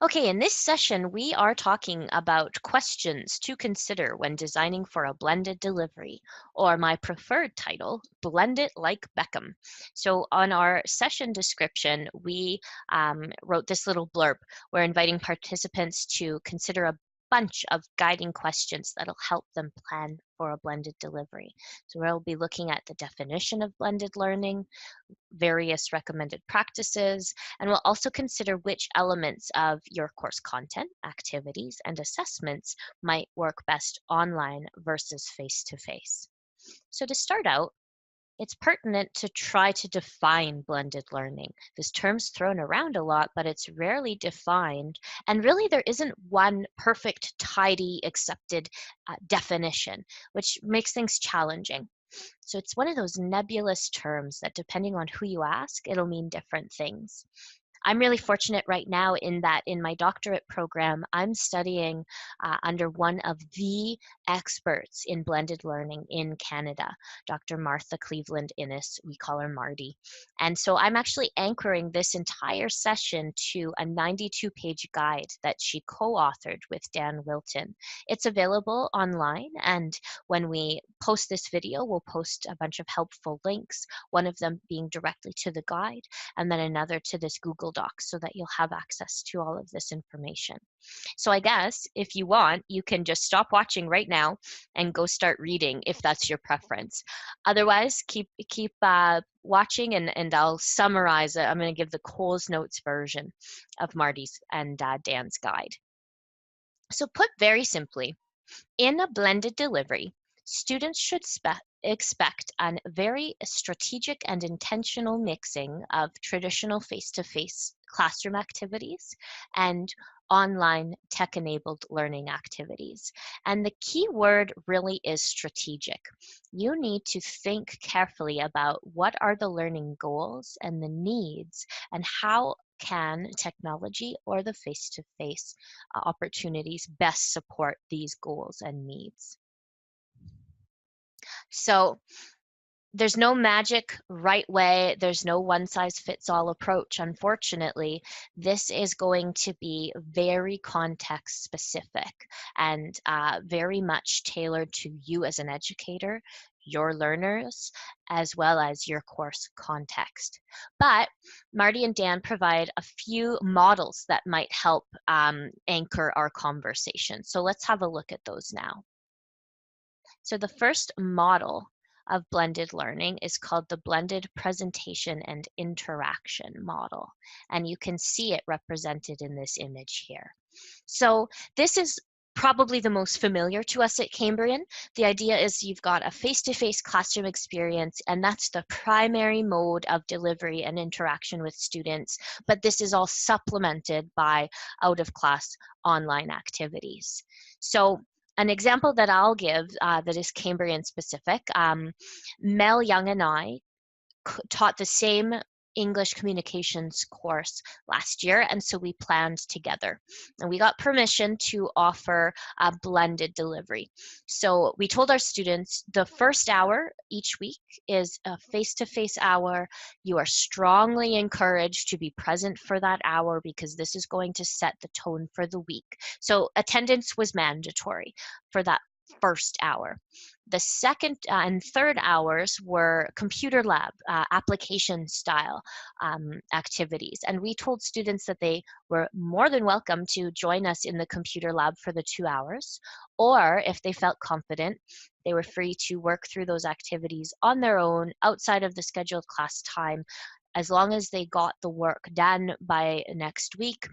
Okay, in this session, we are talking about questions to consider when designing for a blended delivery, or my preferred title, Blend It Like Beckham. So, on our session description, we wrote this little blurb. We're inviting participants to consider a bunch of guiding questions that'll help them plan for a blended delivery. So, we'll be looking at the definition of blended learning, various recommended practices, and we'll also consider which elements of your course content, activities, and assessments might work best online versus face-to-face. So to start out, it's pertinent to try to define blended learning. This term's thrown around a lot, but it's rarely defined. And really, there isn't one perfect, tidy, accepted definition, which makes things challenging. So it's one of those nebulous terms that, depending on who you ask, it'll mean different things. I'm really fortunate right now in that in my doctorate program, I'm studying under one of the experts in blended learning in Canada, Dr. Martha Cleveland Innes. We call her Marty. And so I'm actually anchoring this entire session to a 92-page guide that she co-authored with Dan Wilton. It's available online, and when we post this video, we'll post a bunch of helpful links, one of them being directly to the guide, and then another to this Google Doc so that you'll have access to all of this information. So I guess if you want, you can just stop watching right now and go start reading if that's your preference. Otherwise, keep watching and I'll summarize it. I'm going to give the Coles Notes version of Marty's and Dan's guide. So put very simply, in a blended delivery, students should expect a very strategic and intentional mixing of traditional face-to-face classroom activities and online tech-enabled learning activities. And the key word really is strategic. You need to think carefully about what are the learning goals and the needs, and how can technology or the face-to-face opportunities best support these goals and needs. So there's no magic right way. There's no one size fits all approach. Unfortunately, this is going to be very context specific and very much tailored to you as an educator, your learners, as well as your course context. But Marty and Dan provide a few models that might help anchor our conversation. So let's have a look at those now. So the first model of blended learning is called the blended presentation and interaction model. And you can see it represented in this image here. So this is probably the most familiar to us at Cambrian. The idea is you've got a face-to-face classroom experience, and that's the primary mode of delivery and interaction with students. But this is all supplemented by out-of-class online activities. So an example that I'll give that is Cambrian specific, Mel Young and I taught the same English communications course last year, and so we planned together. And we got permission to offer a blended delivery. So we told our students the first hour each week is a face-to-face hour. You are strongly encouraged to be present for that hour because this is going to set the tone for the week. So attendance was mandatory for that first hour. The second and third hours were computer lab, application style activities. And we told students that they were more than welcome to join us in the computer lab for the 2 hours, or if they felt confident, they were free to work through those activities on their own outside of the scheduled class time. As long as they got the work done by next week,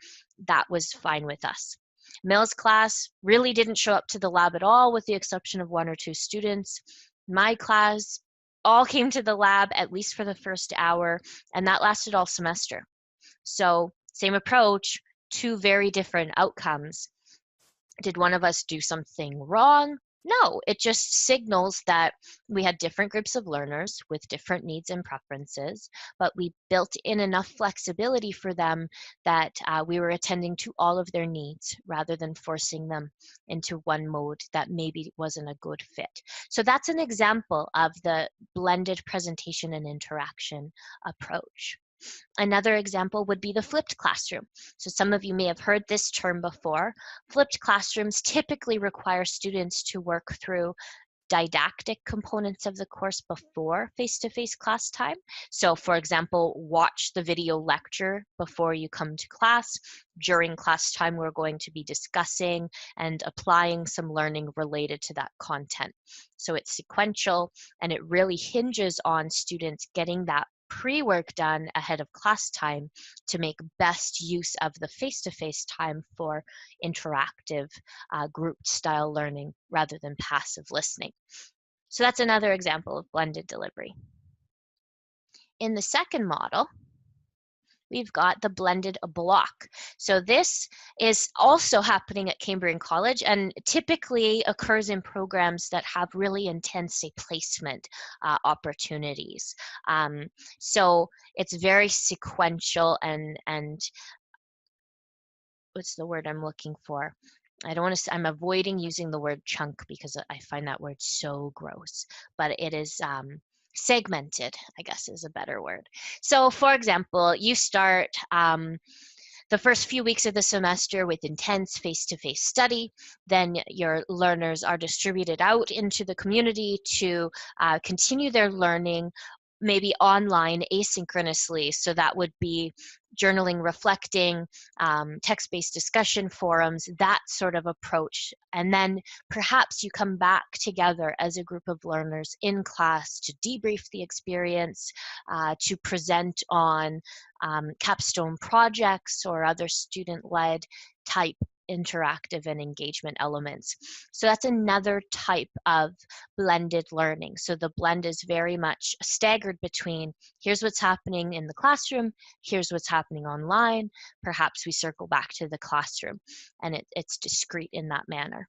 that was fine with us. Mill's class really didn't show up to the lab at all, with the exception of 1 or 2 students. My class all came to the lab at least for the first hour, and that lasted all semester. So same approach, 2 very different outcomes. Did one of us do something wrong? No, it just signals that we had different groups of learners with different needs and preferences, but we built in enough flexibility for them that we were attending to all of their needs rather than forcing them into one mode that maybe wasn't a good fit. So that's an example of the blended presentation and interaction approach. Another example would be the flipped classroom. So some of you may have heard this term before. Flipped classrooms typically require students to work through didactic components of the course before face-to-face class time. So for example, watch the video lecture before you come to class. During class time, we're going to be discussing and applying some learning related to that content. So it's sequential, and it really hinges on students getting that pre-work done ahead of class time to make best use of the face-to-face time for interactive grouped style learning rather than passive listening. So that's another example of blended delivery. In the second model, we've got the blended block. So this is also happening at Cambrian College and typically occurs in programs that have really intense, say, placement opportunities. So it's very sequential and what's the word I'm looking for? I don't want to, I'm avoiding using the word chunk because I find that word so gross, but it is segmented, I guess is a better word. So for example, you start the first few weeks of the semester with intense face-to-face study, then your learners are distributed out into the community to continue their learning, maybe online asynchronously. So that would be journaling, reflecting, text-based discussion forums, that sort of approach. And then perhaps you come back together as a group of learners in class to debrief the experience, to present on capstone projects or other student-led type interactive and engagement elements. So that's another type of blended learning. So the blend is very much staggered between here's what's happening in the classroom, here's what's happening online, perhaps we circle back to the classroom, and it's discrete in that manner.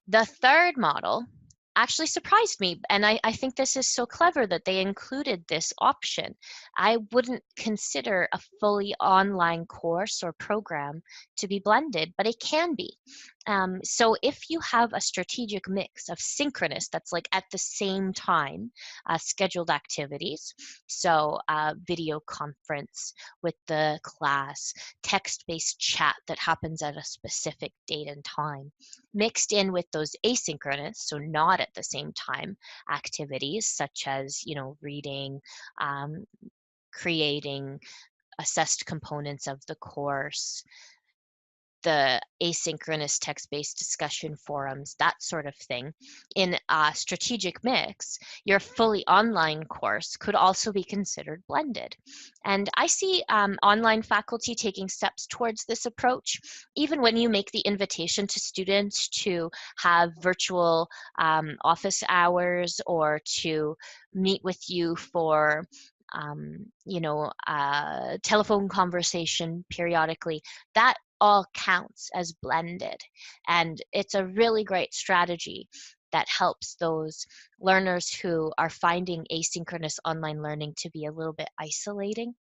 The third model actually surprised me, and I think this is so clever that they included this option. I wouldn't consider a fully online course or program to be blended, but it can be. So if you have a strategic mix of synchronous, that's like at the same time, scheduled activities, so video conference with the class, text-based chat that happens at a specific date and time, mixed in with those asynchronous, so not at the same time, activities such as, you know, reading, creating assessed components of the course, the asynchronous text-based discussion forums, that sort of thing. In a strategic mix, your fully online course could also be considered blended. And I see online faculty taking steps towards this approach, even when you make the invitation to students to have virtual office hours or to meet with you for you know, telephone conversation periodically. That all counts as blended. And it's a really great strategy that helps those learners who are finding asynchronous online learning to be a little bit isolating,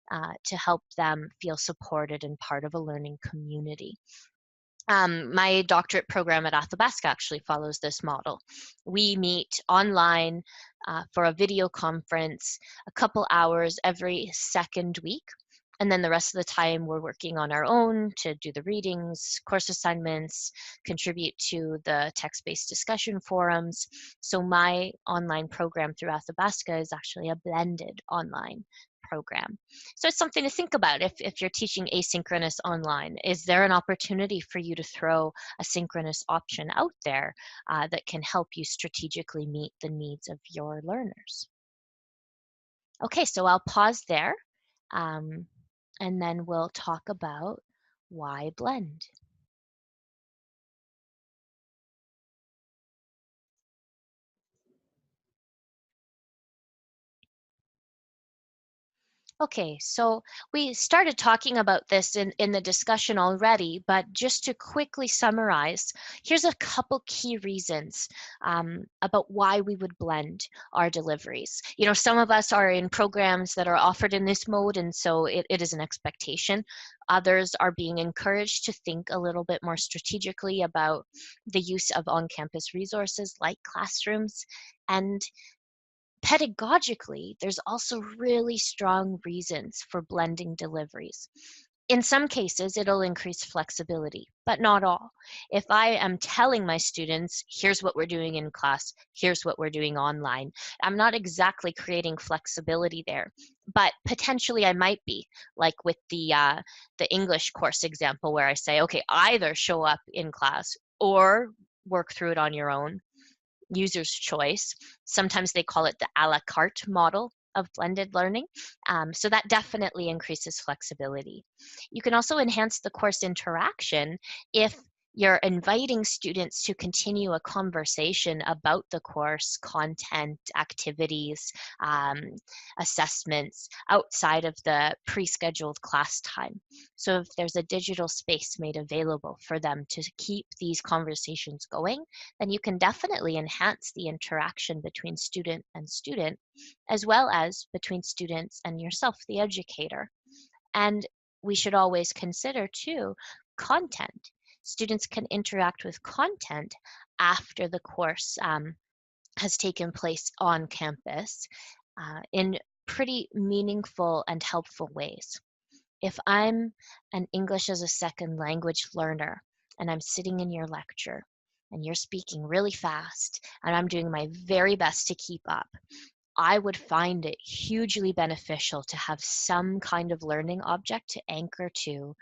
to help them feel supported and part of a learning community. My doctorate program at Athabasca actually follows this model. We meet online for a video conference a couple hours every second week. And then the rest of the time we're working on our own to do the readings, course assignments, contribute to the text-based discussion forums. So my online program through Athabasca is actually a blended online program. So it's something to think about if you're teaching asynchronous online. Is there an opportunity for you to throw a synchronous option out there that can help you strategically meet the needs of your learners? Okay, so I'll pause there. And then we'll talk about why blend. Okay, so we started talking about this in the discussion already, but just to quickly summarize, here's a couple key reasons about why we would blend our deliveries. You know, some of us are in programs that are offered in this mode, and so it is an expectation. Others are being encouraged to think a little bit more strategically about the use of on-campus resources like classrooms, and Pedagogically, there's also really strong reasons for blending deliveries. In some cases, it'll increase flexibility, but not all. If I am telling my students, here's what we're doing in class, here's what we're doing online, I'm not exactly creating flexibility there, but potentially I might be, like with the English course example where I say, okay, either show up in class or work through it on your own, user's choice. Sometimes they call it the a la carte model of blended learning. So that definitely increases flexibility. You can also enhance the course interaction if you're inviting students to continue a conversation about the course, content, activities, um, assessments outside of the pre-scheduled class time. So if there's a digital space made available for them to keep these conversations going, then you can definitely enhance the interaction between student and student, as well as between students and yourself, the educator. And we should always consider too, content. Students can interact with content after the course has taken place on campus in pretty meaningful and helpful ways. If I'm an English as a second language learner and I'm sitting in your lecture and you're speaking really fast and I'm doing my very best to keep up, I would find it hugely beneficial to have some kind of learning object to anchor to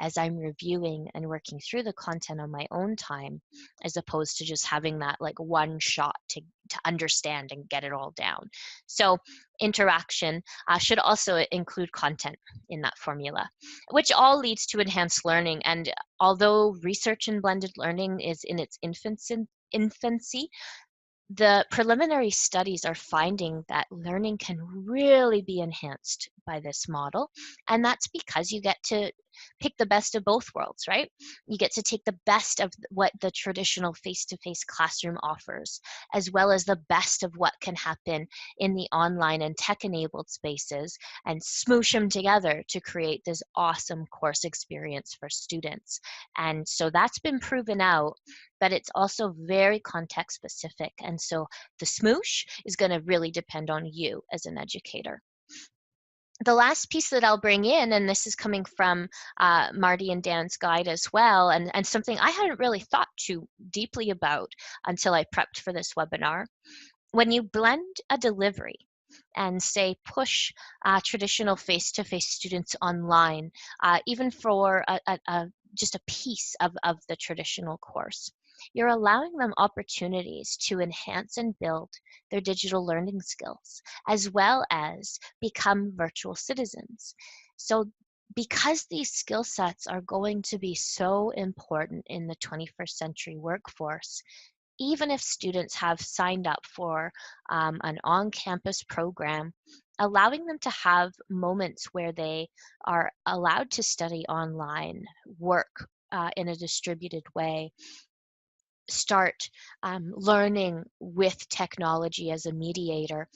as I'm reviewing and working through the content on my own time, as opposed to just having that like one shot to understand and get it all down. So interaction should also include content in that formula, which all leads to enhanced learning. And although research in blended learning is in its infancy, the preliminary studies are finding that learning can really be enhanced by this model. And that's because you get to pick the best of both worlds, right? You get to take the best of what the traditional face-to-face classroom offers, as well as the best of what can happen in the online and tech-enabled spaces, and smoosh them together to create this awesome course experience for students. And so that's been proven out, but it's also very context specific. And so the smoosh is going to really depend on you as an educator. The last piece that I'll bring in, and this is coming from Marty and Dan's guide as well, and something I hadn't really thought too deeply about until I prepped for this webinar. When you blend a delivery and say push traditional face-to-face students online, even for just a piece of the traditional course, you're allowing them opportunities to enhance and build their digital learning skills, as well as become virtual citizens. So because these skill sets are going to be so important in the 21st century workforce, even if students have signed up for an on-campus program, allowing them to have moments where they are allowed to study online, work in a distributed way, start learning with technology as a mediator,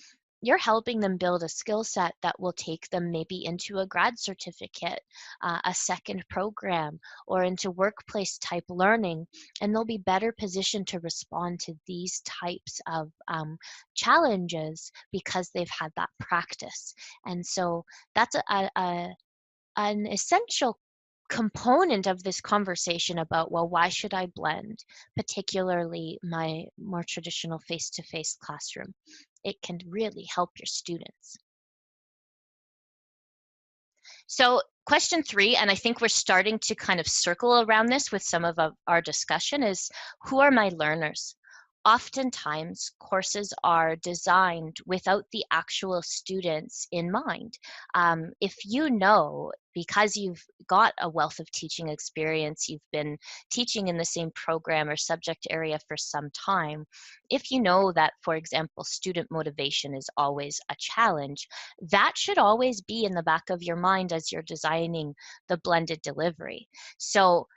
you're helping them build a skill set that will take them maybe into a grad certificate, a second program, or into workplace type learning, and they'll be better positioned to respond to these types of challenges because they've had that practice. And so that's an essential component of this conversation about, well, why should I blend, particularly my more traditional face-to-face classroom? It can really help your students. So question 3, and I think we're starting to kind of circle around this with some of our discussion, is who are my learners? Oftentimes, courses are designed without the actual students in mind. If you know, because you've got a wealth of teaching experience, you've been teaching in the same program or subject area for some time, if you know that, for example, student motivation is always a challenge, that should always be in the back of your mind as you're designing the blended delivery. So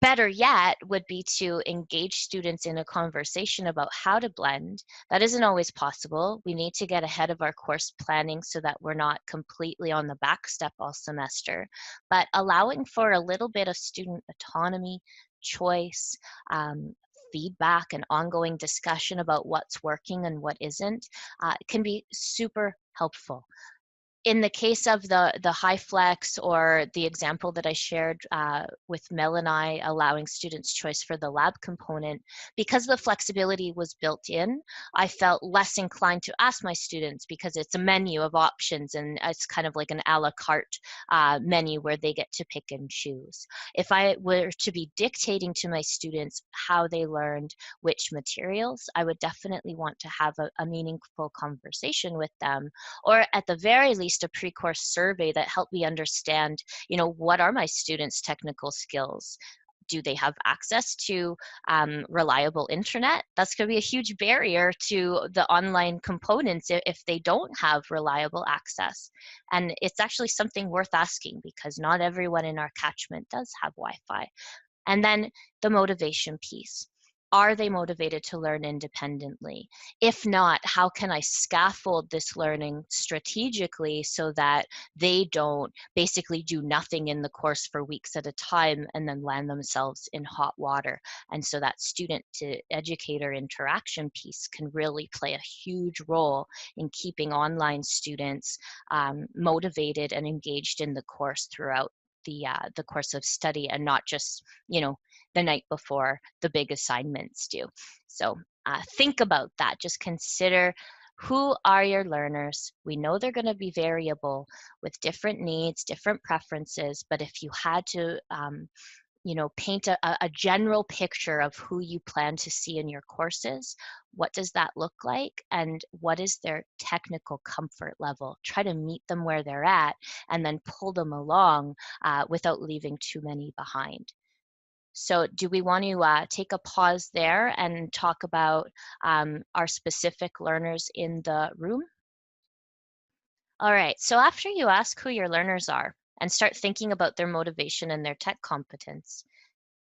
better yet would be to engage students in a conversation about how to blend. That isn't always possible. We need to get ahead of our course planning so that we're not completely on the back step all semester, but allowing for a little bit of student autonomy, choice, feedback and ongoing discussion about what's working and what isn't can be super helpful. In the case of the high flex, or the example that I shared with Mel and I, allowing students choice for the lab component, because the flexibility was built in, I felt less inclined to ask my students, because it's a menu of options and it's kind of like an a la carte menu where they get to pick and choose. If I were to be dictating to my students how they learned which materials, I would definitely want to have a meaningful conversation with them, or at the very least a pre-course survey that helped me understand, what are my students' technical skills? Do they have access to reliable internet? That's going to be a huge barrier to the online components if they don't have reliable access. And it's actually something worth asking, because not everyone in our catchment does have Wi-Fi. And then the motivation piece. Are they motivated to learn independently? If not, how can I scaffold this learning strategically so that they don't basically do nothing in the course for weeks at a time and then land themselves in hot water? And so that student to educator interaction piece can really play a huge role in keeping online students motivated and engaged in the course throughout the course of study, and not just the night before the big assignments due. So think about that. Just consider, who are your learners? We know they're going to be variable with different needs, different preferences, but if you had to paint a general picture of who you plan to see in your courses, what does that look like, and what is their technical comfort level? Try to meet them where they're at and then pull them along without leaving too many behind. So do we want to take a pause there and talk about our specific learners in the room? All right, so after you ask who your learners are and start thinking about their motivation and their tech competence,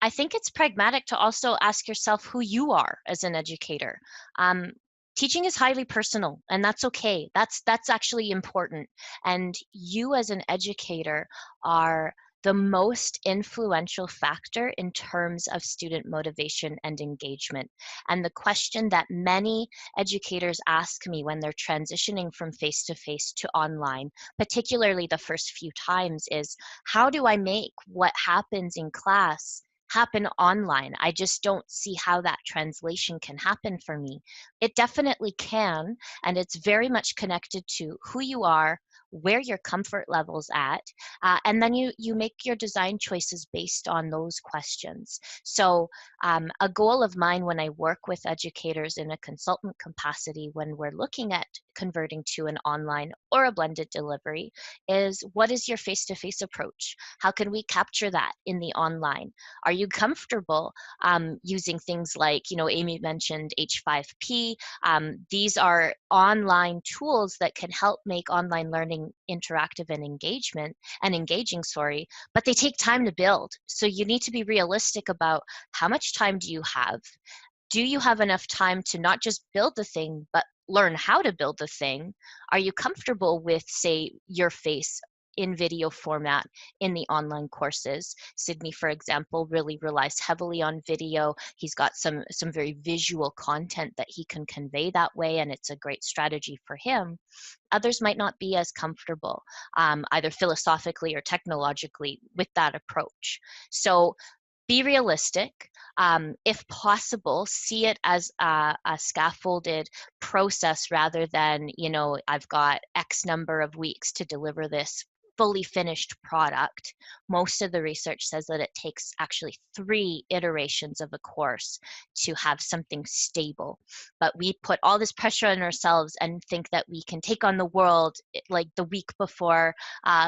I think it's pragmatic to also ask yourself who you are as an educator. Um, Teaching is highly personal, and that's okay. That's actually important. And you as an educator are the most influential factor in terms of student motivation and engagement. And the question that many educators ask me when they're transitioning from face-to-face to online, particularly the first few times, is how do I make what happens in class happen online? I just don't see how that translation can happen for me. It definitely can, and it's very much connected to who you are, where your comfort level's at, and then you make your design choices based on those questions. So a goal of mine when I work with educators in a consultant capacity, when we're looking at converting to an online or a blended delivery, is what is your face-to-face approach? How can we capture that in the online? Are you comfortable using things like, Amy mentioned H5P. These are online tools that can help make online learning interactive and engaging, but they take time to build. So you need to be realistic about how much time do you have? Do you have enough time to not just build the thing, but learn how to build the thing? Are you comfortable with, say, your face in video format in the online courses? Sydney, for example, really relies heavily on video. He's got some very visual content that he can convey that way, and it's a great strategy for him. Others might not be as comfortable, either philosophically or technologically, with that approach. So be realistic. If possible, see it as a scaffolded process rather than, I've got X number of weeks to deliver this fully finished product. Most of the research says that it takes actually 3 iterations of a course to have something stable. But we put all this pressure on ourselves and think that we can take on the world like the week before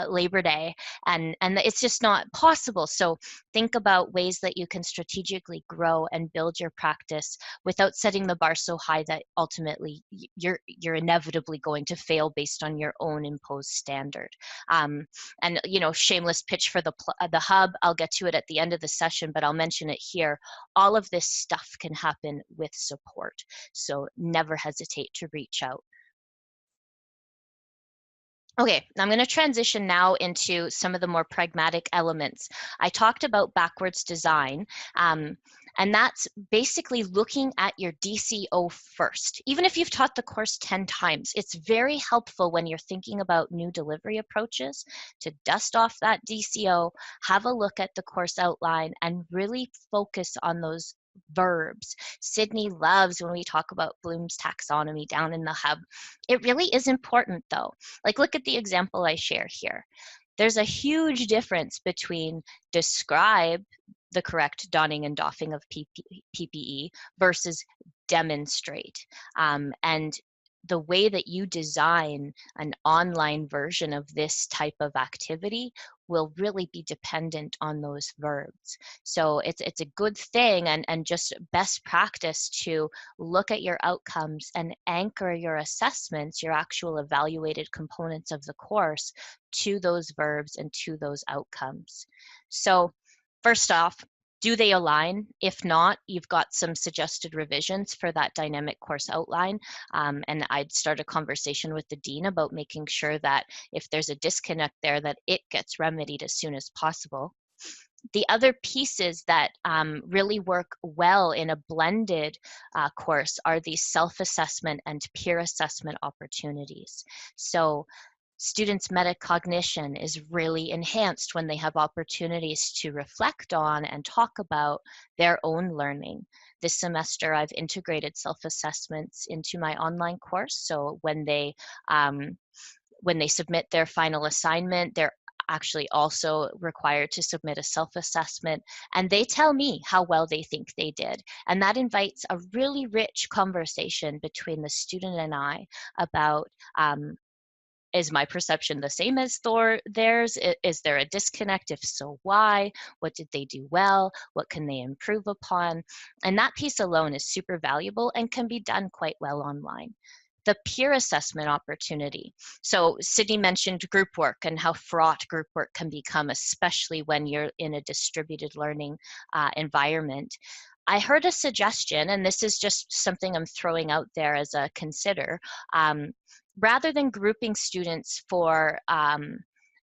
Labor Day, and it's just not possible. So think about ways that you can strategically grow and build your practice without setting the bar so high that ultimately you're inevitably going to fail based on your own imposed standard. And shameless pitch for the hub. I'll get to it at the end of the session, but I'll mention it here. All of this stuff can happen with support, so never hesitate to reach out. Okay, I'm going to transition now into some of the more pragmatic elements. I talked about backwards design, um, and that's basically looking at your DCO first. Even if you've taught the course 10 times, it's very helpful when you're thinking about new delivery approaches to dust off that DCO, have a look at the course outline, and really focus on those verbs. Sydney loves when we talk about Bloom's taxonomy down in the hub. It really is important though. Like, look at the example I share here. There's a huge difference between describe the correct donning and doffing of PPE versus demonstrate. And the way that you design an online version of this type of activity will really be dependent on those verbs. So it's a good thing and just best practice to look at your outcomes and anchor your assessments, your actual evaluated components of the course, to those verbs and to those outcomes. So first off, do they align? If not, you've got some suggested revisions for that dynamic course outline. And I'd start a conversation with the dean about making sure that if there's a disconnect there, that it gets remedied as soon as possible. The other pieces that really work well in a blended course are these self-assessment and peer assessment opportunities. So students' metacognition is really enhanced when they have opportunities to reflect on and talk about their own learning. This semester, I've integrated self-assessments into my online course. So when they submit their final assignment, they're actually also required to submit a self-assessment, and they tell me how well they think they did. And that invites a really rich conversation between the student and I about is my perception the same as theirs? Is there a disconnect? If so, why? What did they do well? What can they improve upon? And that piece alone is super valuable and can be done quite well online. The peer assessment opportunity. So Sydney mentioned group work and how fraught group work can become, especially when you're in a distributed learning environment. I heard a suggestion, and this is just something I'm throwing out there as a consider. Um, Rather than grouping students for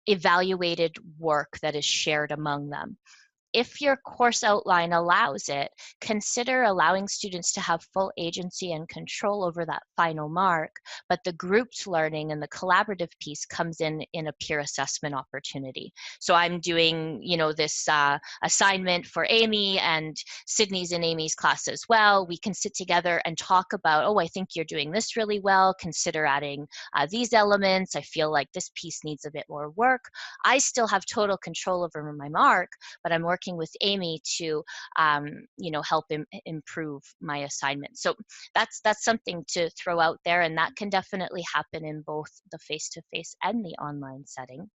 evaluated work that is shared among them, if your course outline allows it, consider allowing students to have full agency and control over that final mark, but the grouped learning and the collaborative piece comes in a peer assessment opportunity. So I'm doing, this assignment for Amy, and Sydney's in Amy's class as well. We can sit together and talk about, oh, I think you're doing this really well. Consider adding these elements. I feel like this piece needs a bit more work. I still have total control over my mark, but I'm working with Amy to, help improve my assignment. So that's something to throw out there, and that can definitely happen in both the face-to-face and the online setting.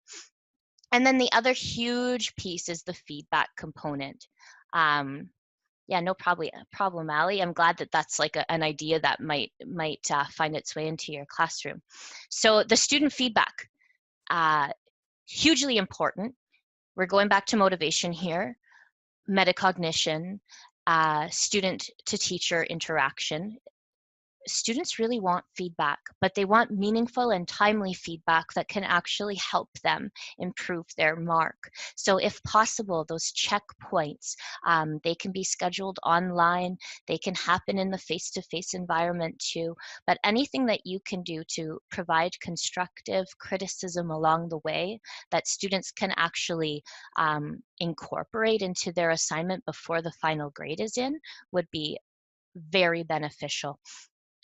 And then the other huge piece is the feedback component. Yeah, no problem, Ali. I'm glad that that's like an idea that might find its way into your classroom. So the student feedback, hugely important. We're going back to motivation here, metacognition, student to teacher interaction. Students really want feedback, but they want meaningful and timely feedback that can actually help them improve their mark. So if possible, those checkpoints, they can be scheduled online, they can happen in the face-to-face environment too, but anything that you can do to provide constructive criticism along the way that students can actually incorporate into their assignment before the final grade is in would be very beneficial.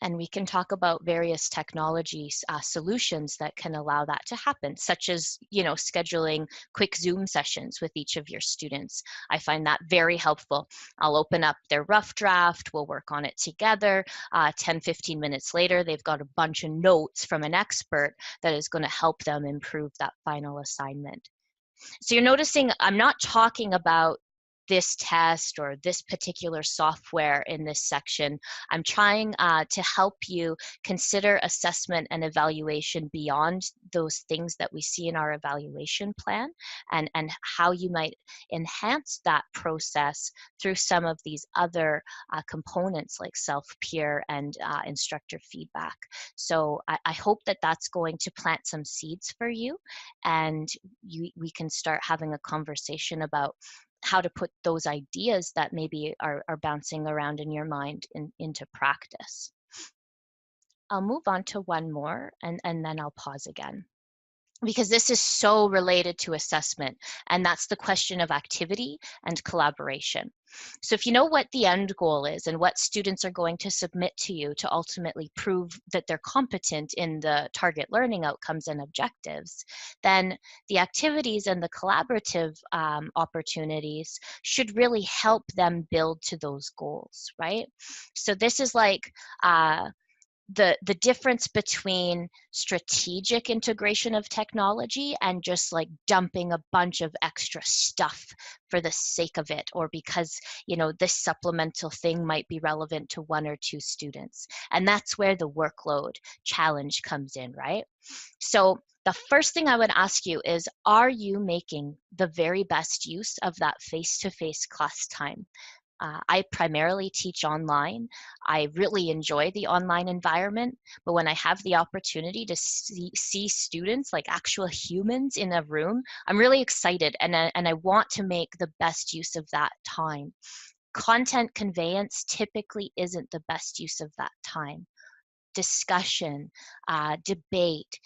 And we can talk about various technology solutions that can allow that to happen, such as, scheduling quick Zoom sessions with each of your students. I find that very helpful. I'll open up their rough draft, we'll work on it together. 10, 15 minutes later, they've got a bunch of notes from an expert that is going to help them improve that final assignment. So you're noticing I'm not talking about this test or this particular software in this section. I'm trying to help you consider assessment and evaluation beyond those things that we see in our evaluation plan, and how you might enhance that process through some of these other components like self-peer and instructor feedback. So I hope that that's going to plant some seeds for you, and we can start having a conversation about how to put those ideas that maybe are bouncing around in your mind into practice. I'll move on to one more, and then I'll pause again, because this is so related to assessment, and that's the question of activity and collaboration. So if you know what the end goal is and what students are going to submit to you to ultimately prove that they're competent in the target learning outcomes and objectives, then the activities and the collaborative opportunities should really help them build to those goals, right? So this is like the difference between strategic integration of technology and just like dumping a bunch of extra stuff for the sake of it, or because, you know, this supplemental thing might be relevant to one or two students. And that's where the workload challenge comes in, right? So the first thing I would ask you is, are you making the very best use of that face-to-face class time? I primarily teach online. I really enjoy the online environment, but when I have the opportunity to see students, like actual humans in a room, I'm really excited, and I want to make the best use of that time. Content conveyance typically isn't the best use of that time. Discussion, debate,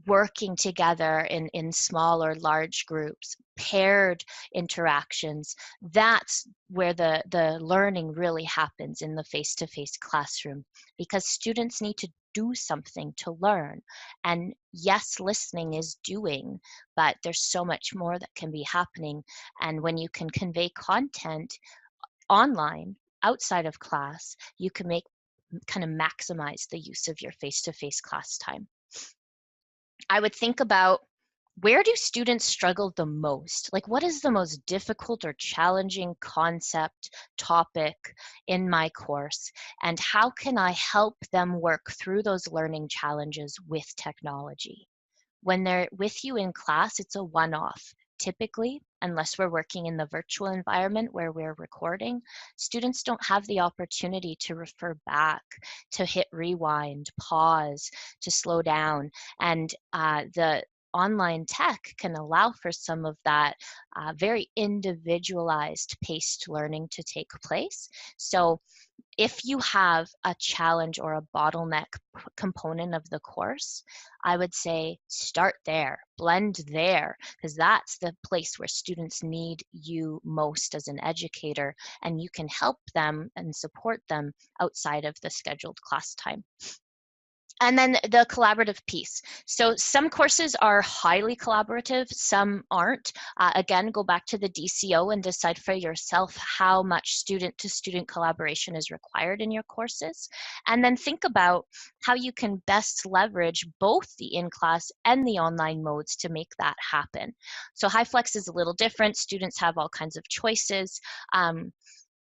working together in small or large groups, paired interactions, that's where the learning really happens in the face-to-face classroom, because students need to do something to learn. And yes, listening is doing, but there's so much more that can be happening. And when you can convey content online, outside of class, you can kind of maximize the use of your face-to-face class time. I would think about, where do students struggle the most? Like, what is the most difficult or challenging concept, topic in my course? And how can I help them work through those learning challenges with technology? When they're with you in class, it's a one-off. Typically, unless we're working in the virtual environment where we're recording, students don't have the opportunity to refer back, to hit rewind, pause, to slow down. And the online tech can allow for some of that very individualized paced learning to take place. So if you have a challenge or a bottleneck component of the course, I would say start there, blend there, because that's the place where students need you most as an educator, and you can help them and support them outside of the scheduled class time. And then the collaborative piece. So some courses are highly collaborative, some aren't. Again, go back to the DCO and decide for yourself how much student-to-student collaboration is required in your courses. And then think about how you can best leverage both the in-class and the online modes to make that happen. So HighFlex is a little different. Students have all kinds of choices.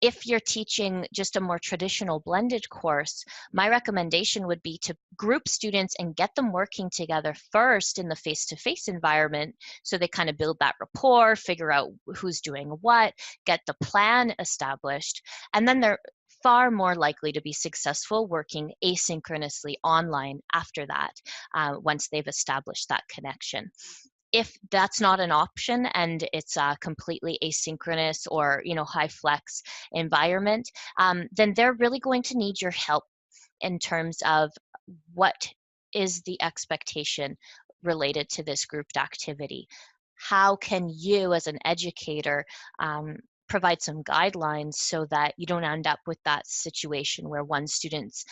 If you're teaching just a more traditional blended course, my recommendation would be to group students and get them working together first in the face-to-face environment, so they kind of build that rapport, figure out who's doing what, get the plan established, and then they're far more likely to be successful working asynchronously online after that, once they've established that connection. If that's not an option and it's a completely asynchronous or, you know, HighFlex environment, then they're really going to need your help in terms of what is the expectation related to this grouped activity. How can you as an educator provide some guidelines so that you don't end up with that situation where one student's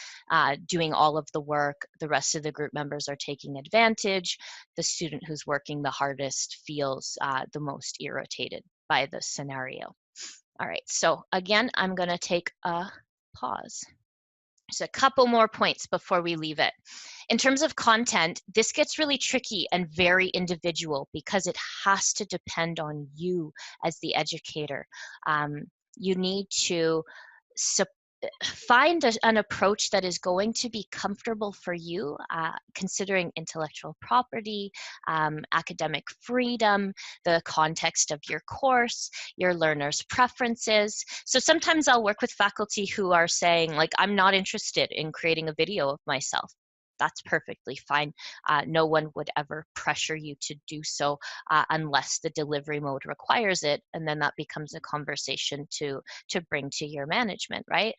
doing all of the work, the rest of the group members are taking advantage, the student who's working the hardest feels the most irritated by the scenario. All right, so again, I'm going to take a pause. So a couple more points before we leave it. In terms of content, this gets really tricky and very individual because it has to depend on you as the educator. You need to find an approach that is going to be comfortable for you, considering intellectual property, academic freedom, the context of your course, your learners' preferences. So sometimes I'll work with faculty who are saying, like, I'm not interested in creating a video of myself. That's perfectly fine. No one would ever pressure you to do so unless the delivery mode requires it, and then that becomes a conversation to bring to your management, right?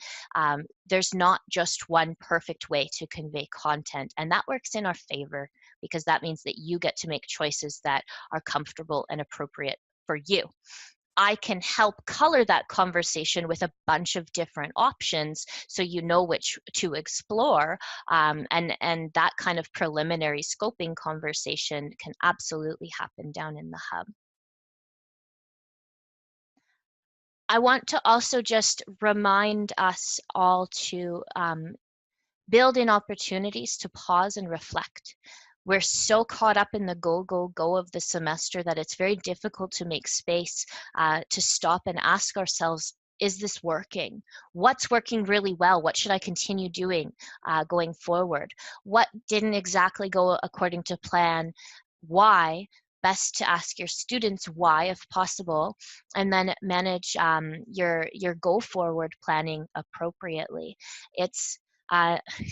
There's not just one perfect way to convey content, and that works in our favor because that means that you get to make choices that are comfortable and appropriate for you. I can help color that conversation with a bunch of different options so you know which to explore, and that kind of preliminary scoping conversation can absolutely happen down in the hub. I want to also just remind us all to build in opportunities to pause and reflect. We're so caught up in the go, go, go of the semester that it's very difficult to make space to stop and ask ourselves, is this working? What's working really well? What should I continue doing going forward? What didn't exactly go according to plan? Why? Best to ask your students why, if possible, and then manage your go forward planning appropriately. It's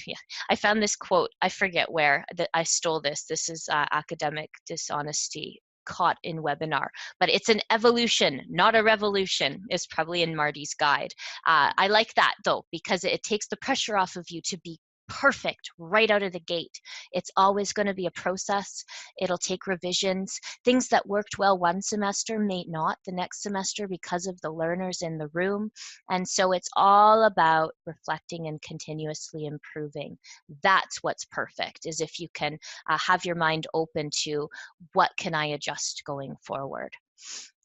yeah, I found this quote, I forget where, that I stole this. This is academic dishonesty caught in webinar, but it's an evolution, not a revolution, is probably in Marty's guide. I like that though, because it takes the pressure off of you to be perfect right out of the gate. It's always going to be a process. It'll take revisions. Things that worked well one semester may not the next semester because of the learners in the room. And so it's all about reflecting and continuously improving. That's what's perfect, is if you can have your mind open to what can I adjust going forward.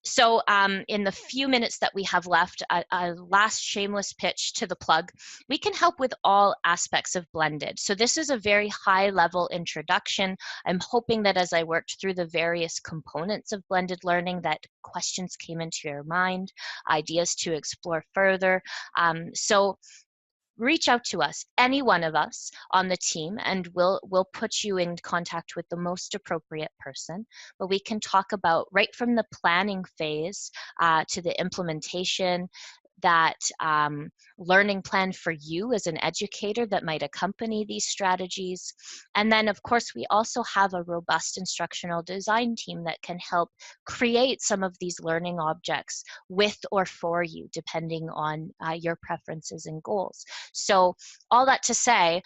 So in the few minutes that we have left, a last shameless pitch to the plug. We can help with all aspects of blended. So this is a very high level introduction. I'm hoping that as I worked through the various components of blended learning that questions came into your mind, ideas to explore further. So reach out to us, any one of us on the team, and we'll put you in contact with the most appropriate person. But we can talk about right from the planning phase to the implementation, that learning plan for you as an educator that might accompany these strategies. And then, of course, we also have a robust instructional design team that can help create some of these learning objects with or for you, depending on your preferences and goals. So all that to say,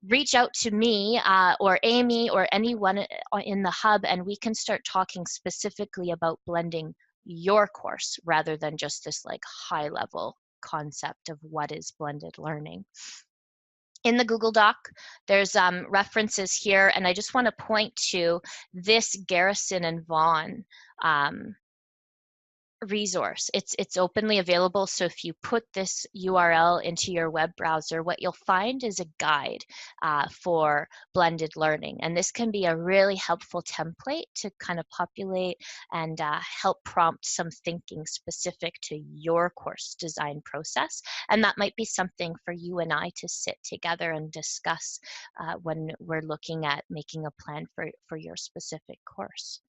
reach out to me or Amy or anyone in the hub, and we can start talking specifically about blending your course rather than just this like high level concept of what is blended learning. In the Google Doc, there's references here, and I just want to point to this Garrison and Vaughan resource. It's openly available, so if you put this URL into your web browser, what you'll find is a guide for blended learning, and this can be a really helpful template to kind of populate and help prompt some thinking specific to your course design process, and that might be something for you and I to sit together and discuss when we're looking at making a plan for your specific course.